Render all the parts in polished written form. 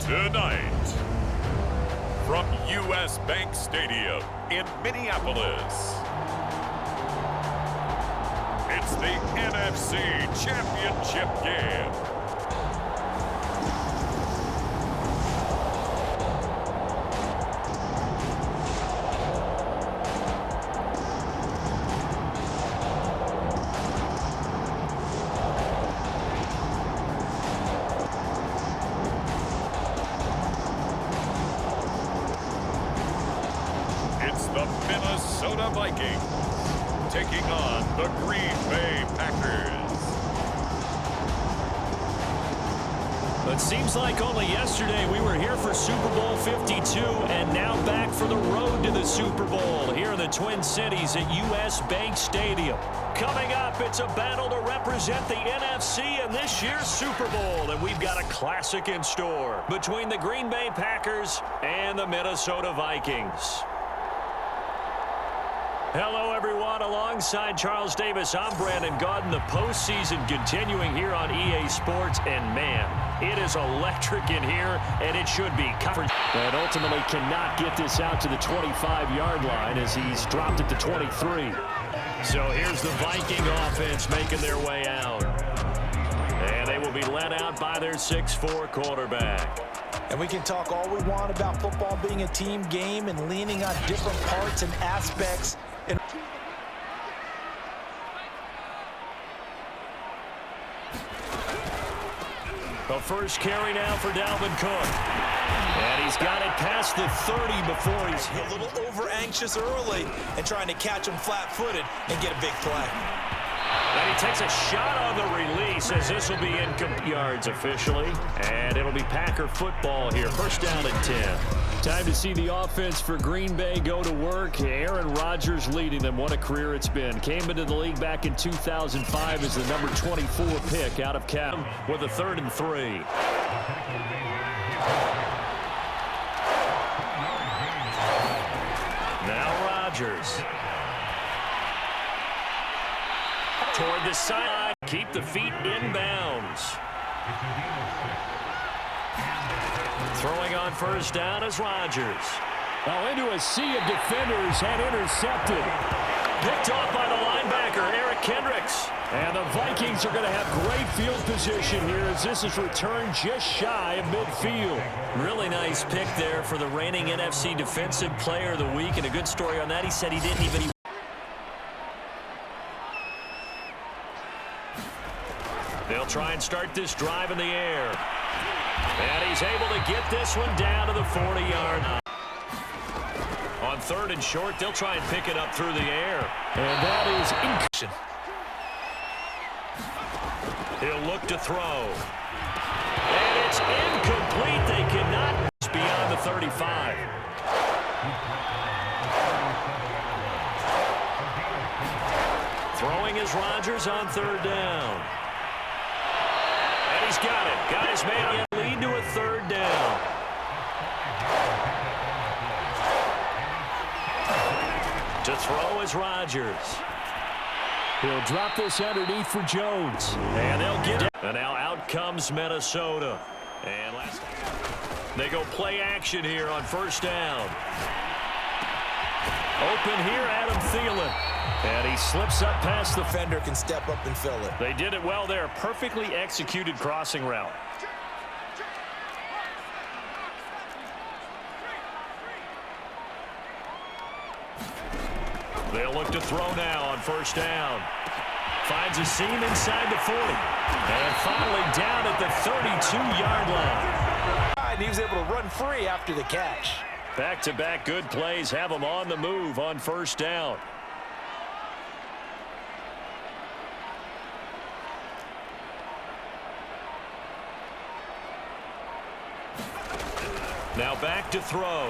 Tonight, from U.S. Bank Stadium in Minneapolis, it's the NFC Championship game. The Minnesota Vikings taking on the Green Bay Packers. It seems like only yesterday we were here for Super Bowl 52 and now back for the road to the Super Bowl here in the Twin Cities at U.S. Bank Stadium. Coming up, it's a battle to represent the NFC in this year's Super Bowl, and we've got a classic in store between the Green Bay Packers and the Minnesota Vikings. Hello, everyone. Alongside Charles Davis, I'm Brandon Gaudin. The postseason continuing here on EA Sports, and man, it is electric in here, and it should be. And ultimately cannot get this out to the 25-yard line as he's dropped it to 23. So here's the Viking offense making their way out. And they will be led out by their 6'4" quarterback. And we can talk all we want about football being a team game and leaning on different parts and aspects. The first carry now for Dalvin Cook. And he's got it past the 30 before he's a little over-anxious early and trying to catch him flat-footed and get a big play. And he takes a shot on the release as this will be incomplete yards officially. And it'll be Packer football here. First down and 10. Time to see the offense for Green Bay go to work. Aaron Rodgers leading them. What a career it's been. Came into the league back in 2005 as the number 24 pick out of Cal with a 3rd and 3. Now Rodgers. Toward the side. Keep the feet inbounds. Throwing on first down is Rodgers. Oh, into a sea of defenders and intercepted. Picked off by the linebacker, Eric Kendricks. And the Vikings are going to have great field position here as this is returned just shy of midfield. Really nice pick there for the reigning NFC Defensive Player of the Week. And a good story on that, he said he didn't even... They'll try and start this drive in the air. And he's able to get this one down to the 40-yard line. On 3rd and short, they'll try and pick it up through the air. And that is incomplete. He'll look to throw. And it's incomplete. They cannot reach beyond the 35. Throwing is Rodgers on 3rd down. And he's got it. Got his man in lead to a 3rd down. To throw is Rodgers. He'll drop this underneath for Jones. And they'll get it. And now out comes Minnesota. And they go play action here on first down. Open here, Adam Thielen. And he slips up past the defender, can step up and fill it. They did it well there. Perfectly executed crossing route. They'll look to throw now on first down. Finds a seam inside the 40. And finally down at the 32-yard line. And he was able to run free after the catch. Back-to-back good plays have him on the move on first down. Now back to throw.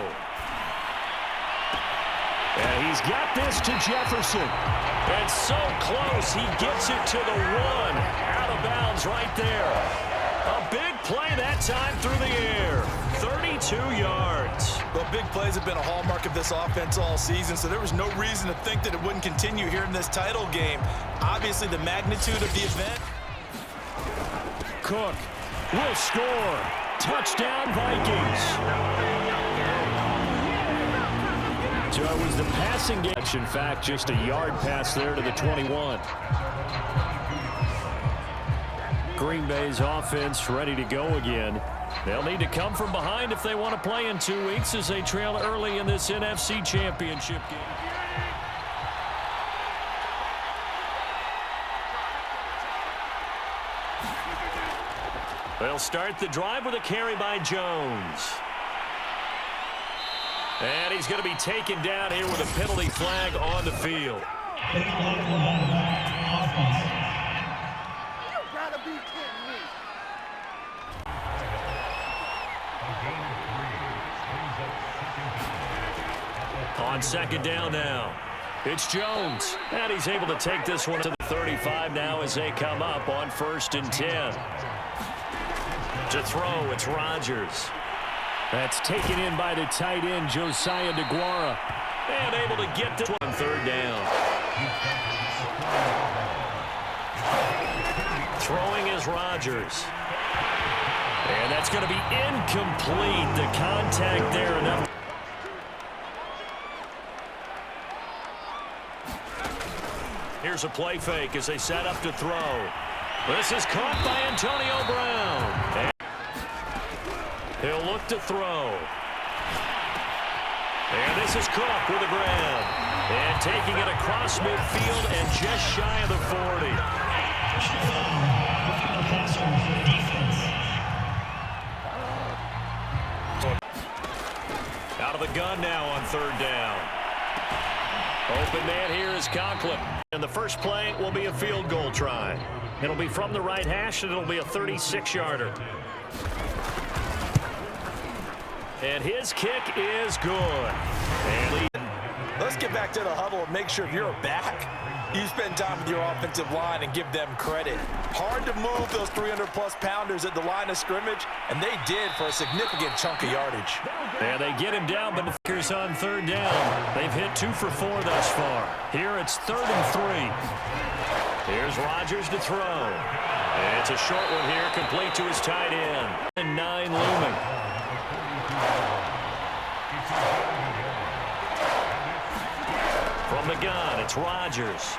And he's got this to Jefferson. And so close, he gets it to the 1. Out of bounds right there. A big play that time through the air. 32 yards. Well, big plays have been a hallmark of this offense all season, so there was no reason to think that it wouldn't continue here in this title game. Obviously, the magnitude of the event. Cook will score. touchdown, Vikings. So it was the passing game. In fact, just a yard pass there to the 21. Green Bay's offense ready to go again. They'll need to come from behind if they want to play in 2 weeks as they trail early in this NFC Championship game. They'll start the drive with a carry by Jones. And he's going to be taken down here with a penalty flag on the field. On second down now, it's Jones. And he's able to take this one to the 35 now as they come up on 1st and 10. To throw, it's Rodgers. That's taken in by the tight end, Josiah DeGuara. And able to get to on 3rd down. Throwing is Rodgers. And that's going to be incomplete. The contact there enough. Here's a play fake as they set up to throw. This is caught by Antonio Brown. And he'll look to throw. And this is Cook with a grab. And taking it across midfield and just shy of the 40. Out of the gun now on 3rd down. Open man here is Conklin. And the first play will be a field goal try. It'll be from the right hash, and it'll be a 36-yarder. And his kick is good. And let's get back to the huddle and make sure if you're back, you spend time with your offensive line and give them credit. Hard to move those 300-plus pounders at the line of scrimmage, and they did for a significant chunk of yardage. And they get him down, but the Vikings on 3rd down. They've hit 2 for 4 thus far. Here it's 3rd and 3. Here's Rodgers to throw. And it's a short one here, complete to his tight end. And 9 looming. From the gun, it's Rodgers.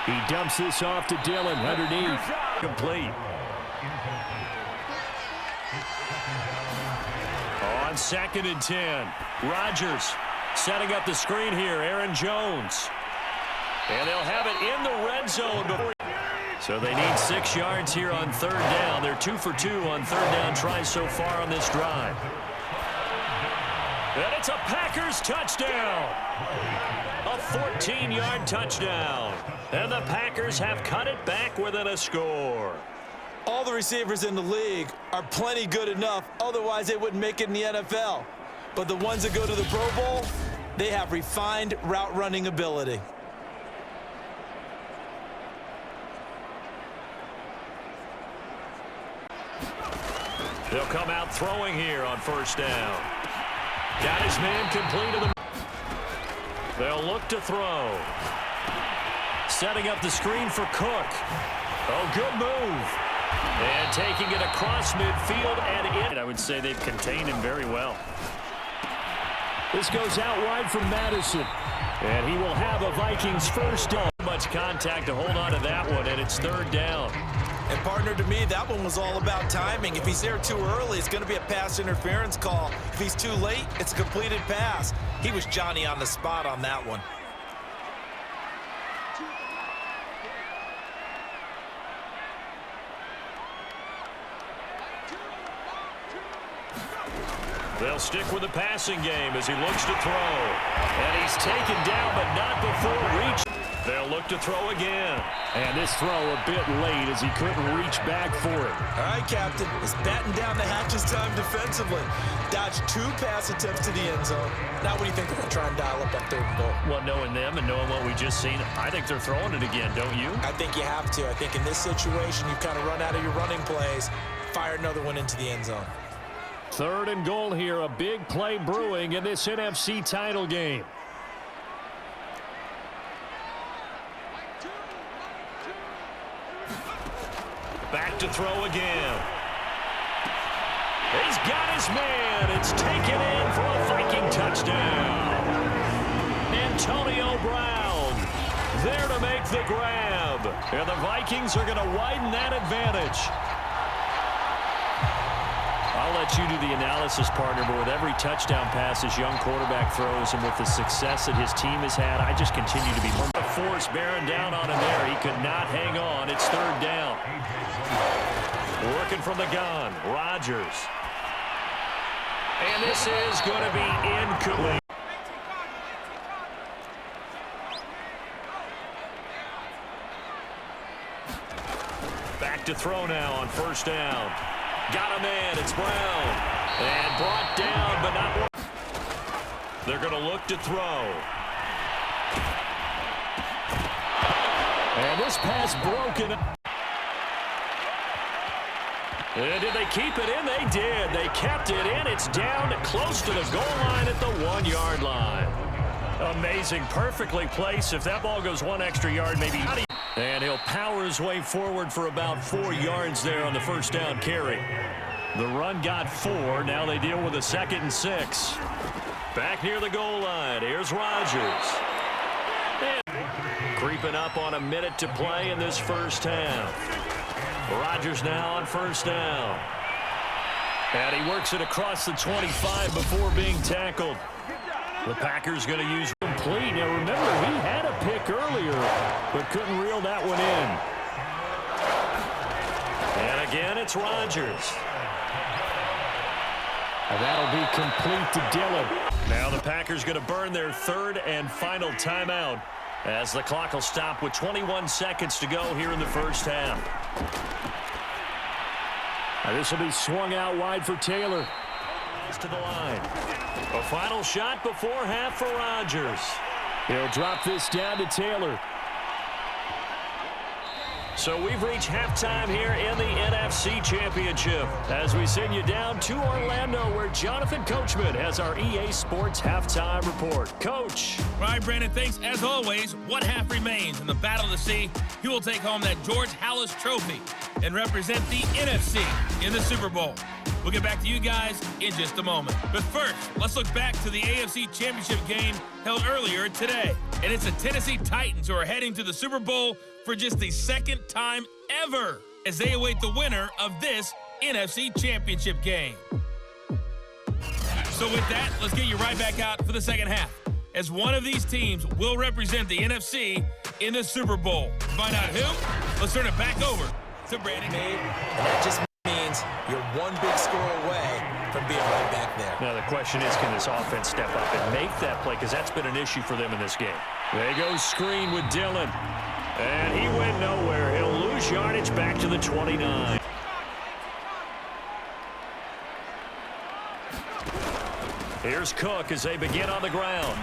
He dumps this off to Dillon underneath. Complete. On 2nd and 10. Rodgers setting up the screen here. Aaron Jones. And they'll have it in the red zone before. So they need 6 yards here on 3rd down. They're 2 for 2 on 3rd down tries so far on this drive. And it's a Packers touchdown. A 14-yard touchdown. And the Packers have cut it back within a score. All the receivers in the league are plenty good enough. Otherwise, they wouldn't make it in the NFL. But the ones that go to the Pro Bowl, they have refined route running ability. They'll come out throwing here on 1st down. Got his man complete to the. They'll look to throw. Setting up the screen for Cook. Oh, good move. And taking it across midfield and in. I would say they've contained him very well. This goes out wide from Madison. And he will have a Vikings 1st down. Much contact to hold on to that one, and it's 3rd down. And partner, to me, that one was all about timing. If he's there too early, it's going to be a pass interference call. If he's too late, it's a completed pass. He was Johnny on the spot on that one. They'll stick with the passing game as he looks to throw. And he's taken down, but not before reach. They'll look to throw again. And this throw a bit late as he couldn't reach back for it. All right, Captain. It's batten down the hatches time defensively. Dodged 2 pass attempts to the end zone. Now what do you think they're going to try and dial up on 3rd and goal? Well, knowing them and knowing what we just seen, I think they're throwing it again, don't you? I think you have to. I think in this situation, you've kind of run out of your running plays. Fire another one into the end zone. 3rd and goal here. A big play brewing in this NFC title game. Back to throw again. He's got his man. It's taken in for a Viking touchdown. Antonio Brown there to make the grab. And the Vikings are going to widen that advantage. I'll let you do the analysis, partner, but with every touchdown pass his young quarterback throws and with the success that his team has had, I just continue to be the force bearing down on him there. He could not hang on. It's third down. Working from the gun, Rodgers. And this is going to be incomplete. Back to throw now on first down. Got a man, it's Brown. And brought down, but not one. They're going to look to throw. And this pass broken. And did they keep it in? They did. They kept it in. It's down close to the goal line at the 1-yard line. Amazing. Perfectly placed. If that ball goes one extra yard, maybe. And he'll power his way forward for about 4 yards there on the first down carry. The run got 4. Now they deal with a 2nd and 6. Back near the goal line. Here's Rodgers. And creeping up on a minute to play in this first half. Rodgers now on first down. And he works it across the 25 before being tackled. The Packers going to use complete. Now remember, he had a pick earlier, but couldn't reel that one in. And again, it's Rodgers. And that'll be complete to Dillon. Now the Packers going to burn their 3rd and final timeout as the clock will stop with 21 seconds to go here in the first half. Now this will be swung out wide for Taylor. To the line. A final shot before half for Rodgers. He'll drop this down to Taylor. So we've reached halftime here in the NFC Championship as we send you down to Orlando where Jonathan Coachman has our EA Sports Halftime Report. Coach. All right, Brandon, thanks. As always, one half remains in the Battle of the Sea. He will take home that George Halas Trophy and represent the NFC in the Super Bowl. We'll get back to you guys in just a moment. But first, let's look back to the AFC Championship game held earlier today. And it's the Tennessee Titans who are heading to the Super Bowl for just the 2nd time ever as they await the winner of this NFC Championship game. So with that, let's get you right back out for the second half, as one of these teams will represent the NFC in the Super Bowl. To find out who, let's turn it back over to Brandon. And that just means you're one big score away from being right back there. Now the question is, can this offense step up and make that play? Because that's been an issue for them in this game. There goes screen with Dillon. And he went nowhere. He'll lose yardage back to the 29. Here's Cook as they begin on the ground.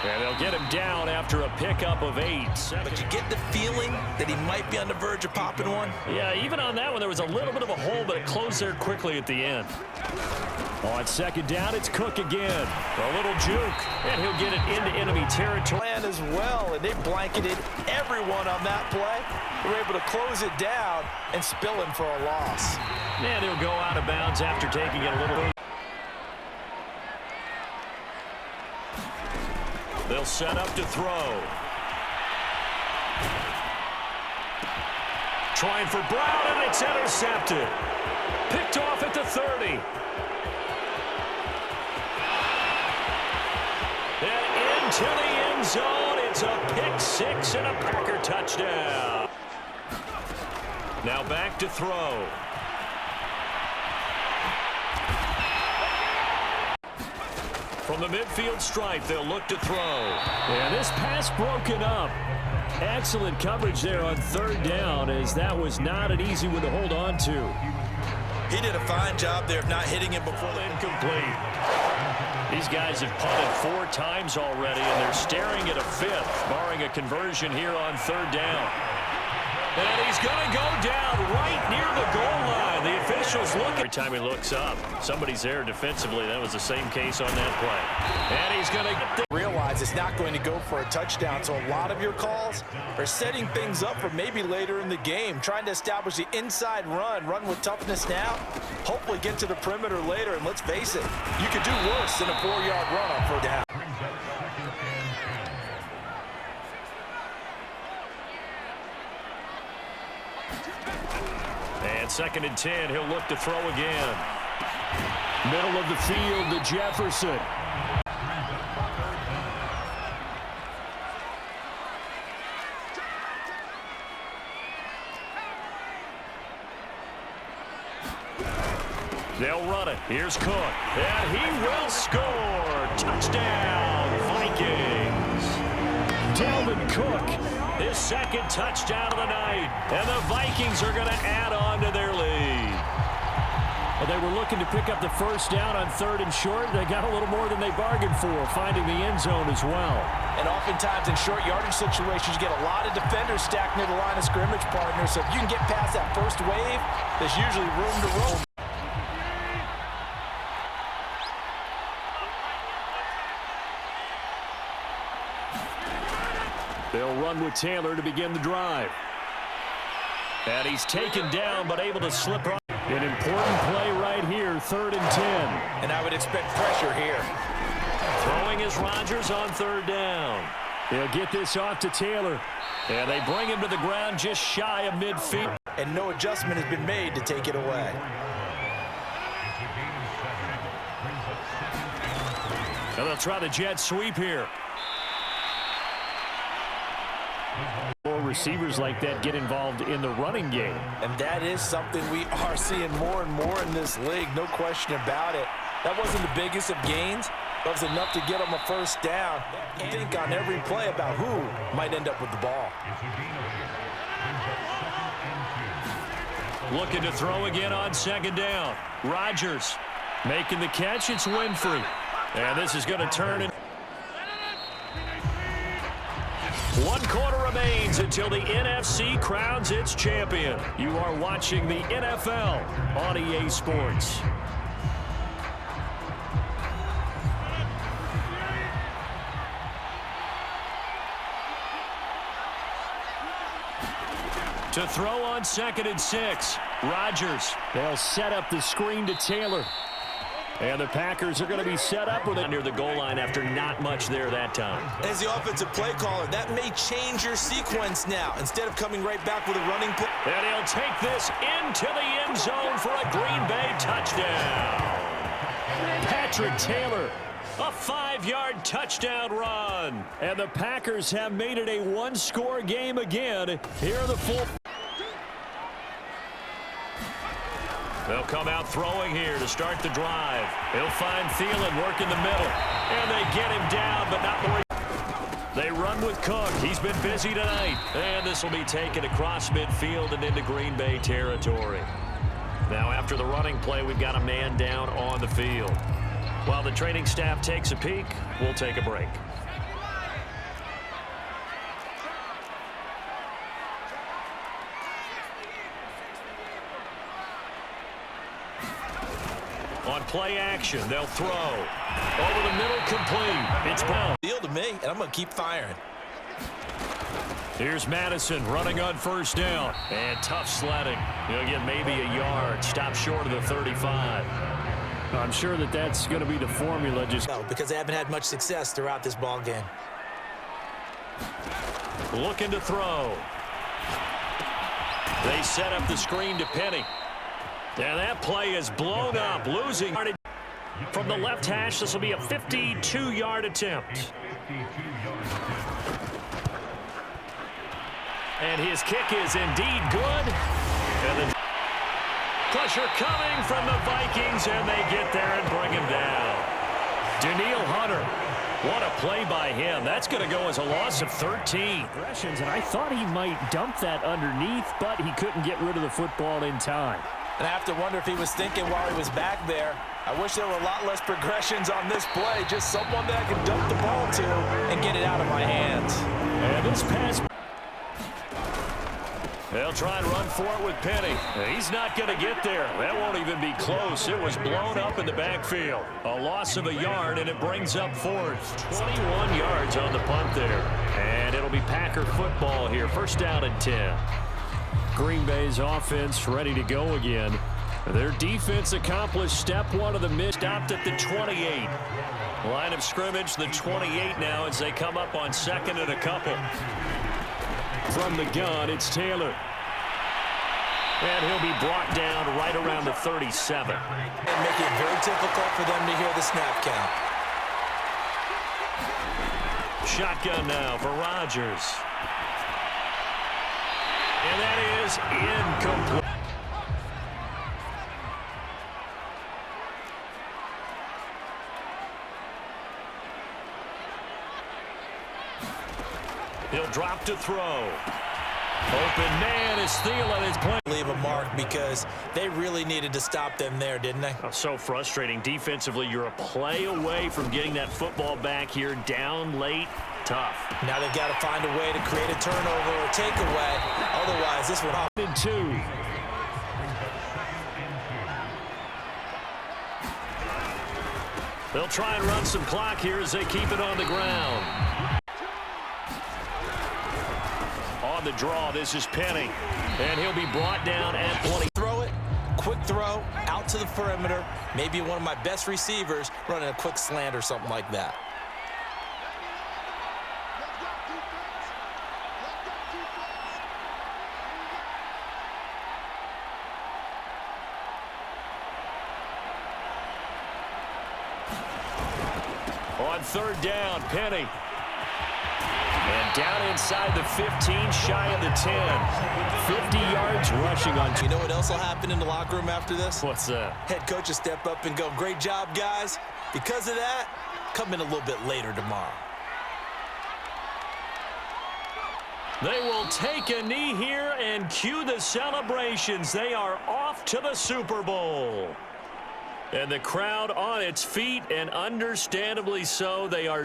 And they'll get him down after a pickup of 8. But you get the feeling that he might be on the verge of popping one. Yeah, even on that one, there was a little bit of a hole, but it closed there quickly at the end. On second down, it's Cook again. A little juke, and he'll get it into enemy territory. Plan as well, and they blanketed everyone on that play. They were able to close it down and spill him for a loss. And he'll go out of bounds after taking it a little bit. They'll set up to throw. Trying for Brown, and it's intercepted. Picked off at the 30. And into the end zone. It's a pick 6 and a Packer touchdown. Now back to throw. From the midfield stripe, they'll look to throw. And this pass broken up. Excellent coverage there on third down, as that was not an easy one to hold on to. He did a fine job there of not hitting him before the incomplete. These guys have punted 4 times already, and they're staring at a 5th, barring a conversion here on third down. And he's going to go down right near the goal line. The official officials look every time he looks up. Somebody's there defensively. That was the same case on that play. And he's going to get the realize it's not going to go for a touchdown, so a lot of your calls are setting things up for maybe later in the game, trying to establish the inside run with toughness now, hopefully get to the perimeter later, and let's face it, you could do worse than a 4-yard run on 4th down. And 2nd and 10, he'll look to throw again. Middle of the field to Jefferson. They'll run it. Here's Cook. And he will score. Touchdown, Vikings. Dalvin Cook. His 2nd touchdown of the night. And the Vikings are going to add on to their lead. Well, they were looking to pick up the 1st down on 3rd and short. They got a little more than they bargained for, finding the end zone as well. And oftentimes in short yardage situations, you get a lot of defenders stacked near the line of scrimmage, partner. So if you can get past that first wave, there's usually room to roll. They'll run with Taylor to begin the drive. And he's taken down, but able to slip right. An important play right here, 3rd and 10. And I would expect pressure here. Throwing is Rodgers on 3rd down. They'll get this off to Taylor. And they bring him to the ground just shy of midfield. And no adjustment has been made to take it away. And they'll try the jet sweep here. More receivers like that get involved in the running game. And that is something we are seeing more and more in this league, no question about it. That wasn't the biggest of gains. That was enough to get them a 1st down. You think on every play about who might end up with the ball. Looking to throw again on 2nd down. Rodgers making the catch. It's Winfrey. And this is going to turn it. 1 quarter remains until the NFC crowns its champion. You are watching the NFL on EA Sports. To throw on 2nd and 6. Rodgers. They'll set up the screen to Taylor. And the Packers are going to be set up with it near the goal line after not much there that time. As the offensive play caller, that may change your sequence now. Instead of coming right back with a running play. And he'll take this into the end zone for a Green Bay touchdown. Patrick Taylor, a 5-yard touchdown run. And the Packers have made it a 1-score game again. Here are the full. They'll come out throwing here to start the drive. He'll find Thielen working the middle. And they get him down, but not more. They run with Cook. He's been busy tonight. And this will be taken across midfield and into Green Bay territory. Now after the running play, we've got a man down on the field. While the training staff takes a peek, we'll take a break. On play action, they'll throw. Over the middle, complete. It's Brown. Deal to me, and I'm going to keep firing. Here's Madison running on 1st down. And tough sledding. He'll get maybe a yard. Stop short of the 35. I'm sure that that's going to be the formula. Because they haven't had much success throughout this ball game. Looking to throw. They set up the screen to Penny. And that play is blown up, losing from the left hash. This will be a 52-yard attempt. And his kick is indeed good. And the pressure coming from the Vikings, and they get there and bring him down. Danielle Hunter, what a play by him. That's going to go as a loss of 13. And I thought he might dump that underneath, but he couldn't get rid of the football in time. And I have to wonder if he was thinking while he was back there, I wish there were a lot less progressions on this play. Just someone that I can dump the ball to and get it out of my hands. And this pass. They'll try and run for it with Penny. He's not going to get there. That won't even be close. It was blown up in the backfield. A loss of a yard, and it brings up fourth. 21 yards on the punt there. And it'll be Packer football here. First down and 10. Green Bay's offense ready to go again. Their defense accomplished step one of the miss. Stopped at the 28. Line of scrimmage, the 28 now as they come up on second and a couple. From the gun, it's Taylor. And he'll be brought down right around the 37. And make it very difficult for them to hear the snap count. Shotgun now for Rodgers. And that is incomplete. He'll drop to throw. Open man is Thielen is playing. Leave a mark because they really needed to stop them there, didn't they? Oh, so frustrating. Defensively, you're a play away from getting that football back here. Down late, tough. Now they've got to find a way to create a turnover or takeaway. Otherwise, this one... In two. They'll try and run some clock here as they keep it on the ground. On the draw, this is Penny. And he'll be brought down at 20. Throw it, quick throw, out to the perimeter. Maybe one of my best receivers running a quick slant or something like that. On third down, Penny. And down inside the 15, shy of the 10. 50 yards rushing on. You know what else will happen in the locker room after this? What's that? Head coach will step up and go, great job, guys. Because of that, come in a little bit later tomorrow. They will take a knee here and cue the celebrations. They are off to the Super Bowl. And the crowd on its feet, and understandably so, they are.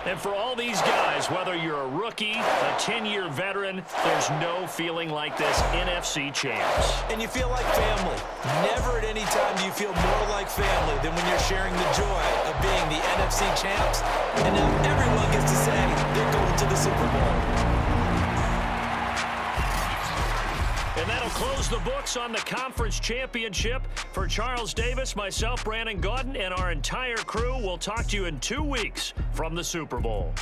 And for all these guys, whether you're a rookie, a 10-year veteran, there's no feeling like this NFC champs. And you feel like family. Never at any time do you feel more like family than when you're sharing the joy of being the NFC champs. And now everyone gets to say they're going to the Super Bowl. And that'll close the books on the conference championship. For Charles Davis, myself, Brandon Gaudin, and our entire crew, we'll talk to you in 2 weeks from the Super Bowl.